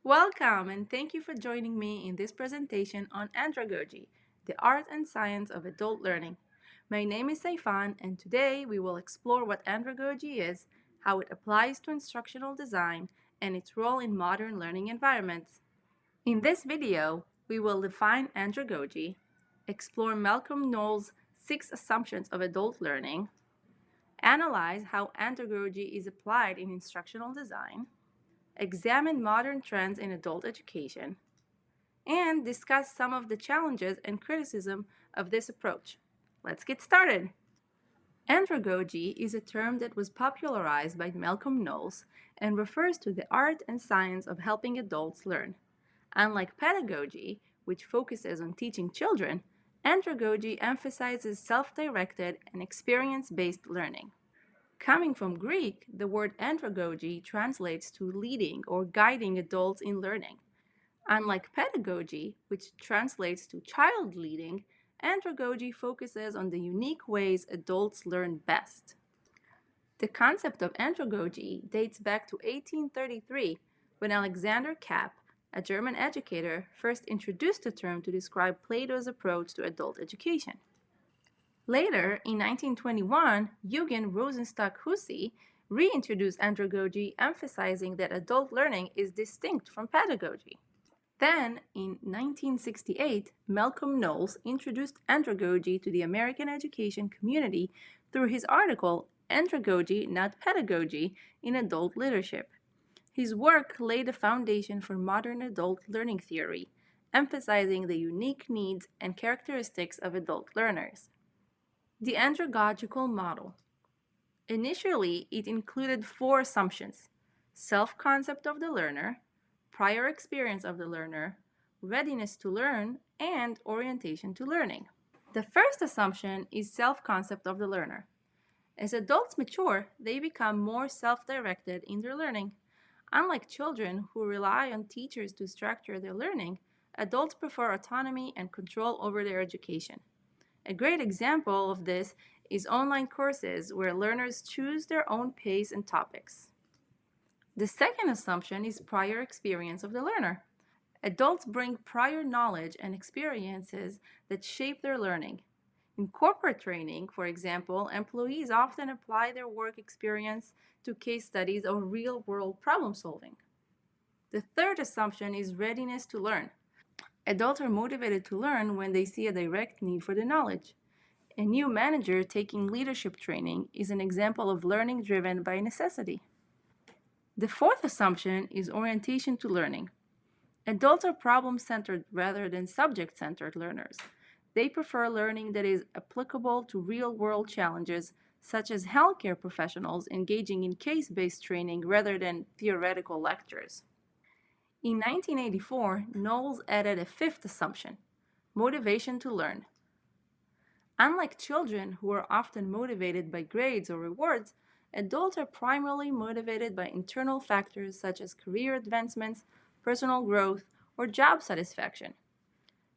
Welcome and thank you for joining me in this presentation on Andragogy, the art and science of adult learning. My name is Saifan and today we will explore what andragogy is, how it applies to instructional design, and its role in modern learning environments. In this video, we will define andragogy, explore Malcolm Knowles' 6 assumptions of adult learning, analyze how andragogy is applied in instructional design, examine modern trends in adult education, and discuss some of the challenges and criticism of this approach. Let's get started. Andragogy is a term that was popularized by Malcolm Knowles and refers to the art and science of helping adults learn. Unlike pedagogy, which focuses on teaching children, andragogy emphasizes self-directed and experience-based learning. Coming from Greek, the word andragogy translates to leading or guiding adults in learning. Unlike pedagogy, which translates to child leading, andragogy focuses on the unique ways adults learn best. The concept of andragogy dates back to 1833 when Alexander Kapp, a German educator, first introduced the term to describe Plato's approach to adult education. Later, in 1921, Eugen Rosenstock-Huessy reintroduced andragogy, emphasizing that adult learning is distinct from pedagogy. Then, in 1968, Malcolm Knowles introduced andragogy to the American education community through his article, Andragogy, Not Pedagogy, in Adult Leadership. His work laid the foundation for modern adult learning theory, emphasizing the unique needs and characteristics of adult learners. The andragogical model. Initially, it included 4 assumptions: self-concept of the learner, prior experience of the learner, readiness to learn, and orientation to learning. The first assumption is self-concept of the learner. As adults mature, they become more self-directed in their learning. Unlike children who rely on teachers to structure their learning, adults prefer autonomy and control over their education. A great example of this is online courses where learners choose their own pace and topics. The second assumption is prior experience of the learner. Adults bring prior knowledge and experiences that shape their learning. In corporate training, for example, employees often apply their work experience to case studies or real-world problem solving. The third assumption is readiness to learn. Adults are motivated to learn when they see a direct need for the knowledge. A new manager taking leadership training is an example of learning driven by necessity. The fourth assumption is orientation to learning. Adults are problem-centered rather than subject-centered learners. They prefer learning that is applicable to real-world challenges, such as healthcare professionals engaging in case-based training rather than theoretical lectures. In 1984, Knowles added a fifth assumption: motivation to learn. Unlike children who are often motivated by grades or rewards, adults are primarily motivated by internal factors such as career advancements, personal growth, or job satisfaction.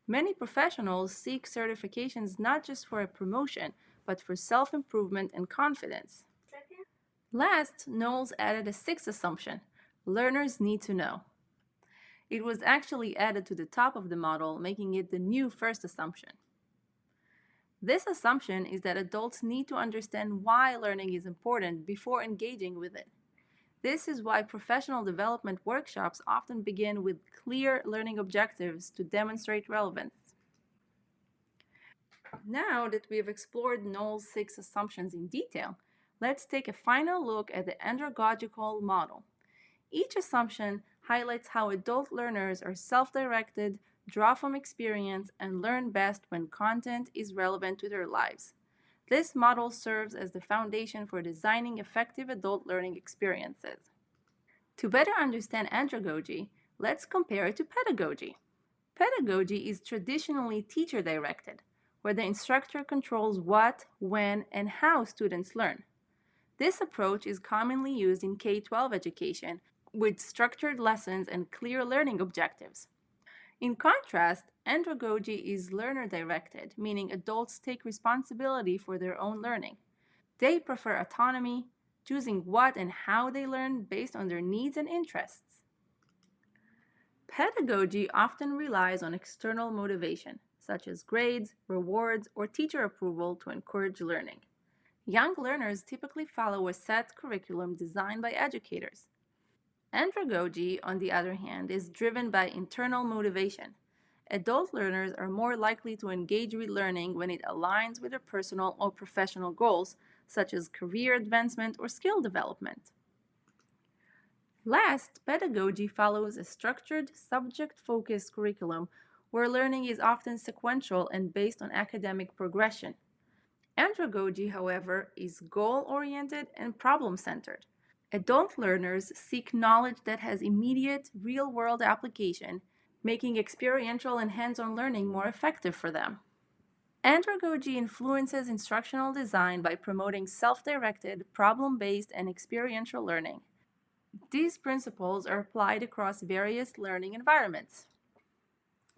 Many professionals seek certifications not just for a promotion, but for self-improvement and confidence. Last, Knowles added a sixth assumption: learners need to know. It was actually added to the top of the model, making it the new first assumption. This assumption is that adults need to understand why learning is important before engaging with it. This is why professional development workshops often begin with clear learning objectives to demonstrate relevance. Now that we have explored Knowles' 6 assumptions in detail, let's take a final look at the andragogical model. Each assumption highlights how adult learners are self-directed, draw from experience, and learn best when content is relevant to their lives. This model serves as the foundation for designing effective adult learning experiences. To better understand andragogy, let's compare it to pedagogy. Pedagogy is traditionally teacher-directed, where the instructor controls what, when, and how students learn. This approach is commonly used in K-12 education, with structured lessons and clear learning objectives. In contrast, andragogy is learner-directed, meaning adults take responsibility for their own learning. They prefer autonomy, choosing what and how they learn based on their needs and interests. Pedagogy often relies on external motivation, such as grades, rewards, or teacher approval to encourage learning. Young learners typically follow a set curriculum designed by educators. Andragogy, on the other hand, is driven by internal motivation. Adult learners are more likely to engage with learning when it aligns with their personal or professional goals, such as career advancement or skill development. Last, pedagogy follows a structured, subject focused curriculum where learning is often sequential and based on academic progression. Andragogy, however, is goal oriented and problem centered. Adult learners seek knowledge that has immediate, real world application, making experiential and hands on learning more effective for them. Andragogy influences instructional design by promoting self directed, problem based, and experiential learning. These principles are applied across various learning environments.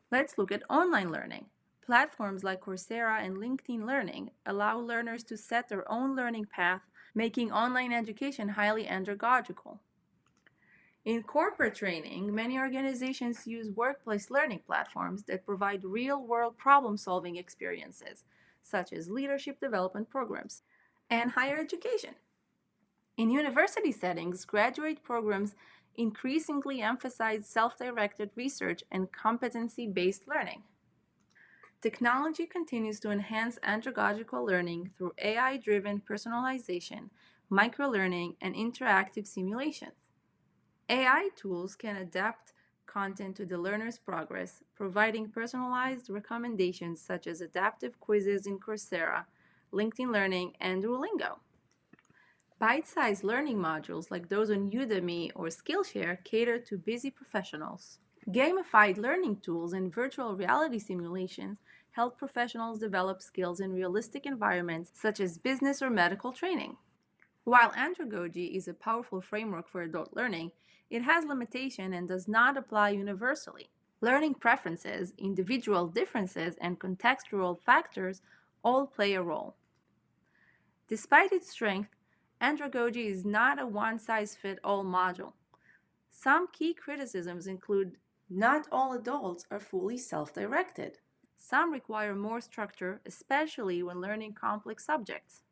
Let's look at online learning. Platforms like Coursera and LinkedIn Learning allow learners to set their own learning path, making online education highly andragogical. In corporate training, many organizations use workplace learning platforms that provide real world problem solving experiences, such as leadership development programs. And higher education. In university settings, graduate programs increasingly emphasize self directed research and competency based learning. Technology continues to enhance andragogical learning through AI driven personalization, microlearning, and interactive simulations. AI tools can adapt content to the learner's progress, providing personalized recommendations such as adaptive quizzes in Coursera, LinkedIn Learning, and Duolingo. Bite-sized learning modules like those on Udemy or Skillshare cater to busy professionals. Gamified learning tools and virtual reality simulations help professionals develop skills in realistic environments such as business or medical training. While andragogy is a powerful framework for adult learning, it has limitation and does not apply universally. Learning preferences, individual differences, and contextual factors all play a role. Despite its strength, andragogy is not a one-size-fits-all module. Some key criticisms include not all adults are fully self-directed. Some require more structure, especially when learning complex subjects.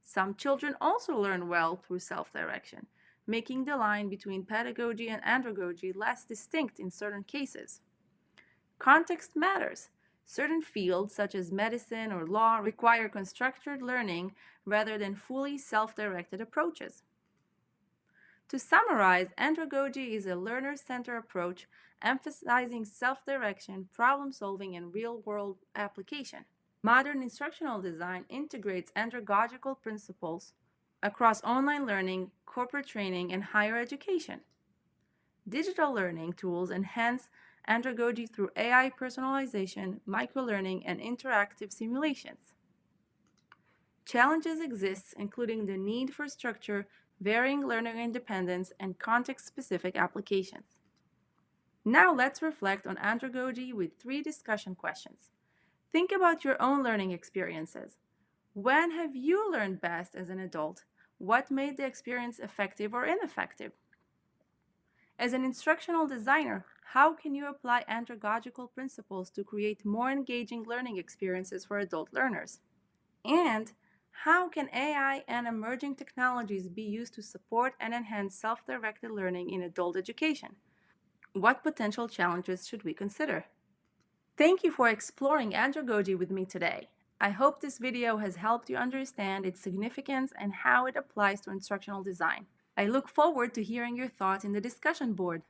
Some children also learn well through self-direction, making the line between pedagogy and andragogy less distinct in certain cases. Context matters. Certain fields, such as medicine or law, require constructed learning rather than fully self-directed approaches. To summarize, andragogy is a learner-centered approach emphasizing self-direction, problem-solving, and real-world application. Modern instructional design integrates andragogical principles across online learning, corporate training, and higher education. Digital learning tools enhance andragogy through AI personalization, microlearning, and interactive simulations. Challenges exist, including the need for structure, varying learner independence, and context-specific applications. Now let's reflect on andragogy with 3 discussion questions. Think about your own learning experiences. When have you learned best as an adult? What made the experience effective or ineffective? As an instructional designer, how can you apply andragogical principles to create more engaging learning experiences for adult learners? And how can AI and emerging technologies be used to support and enhance self-directed learning in adult education? What potential challenges should we consider? Thank you for exploring andragogy with me today. I hope this video has helped you understand its significance and how it applies to instructional design. I look forward to hearing your thoughts in the discussion board.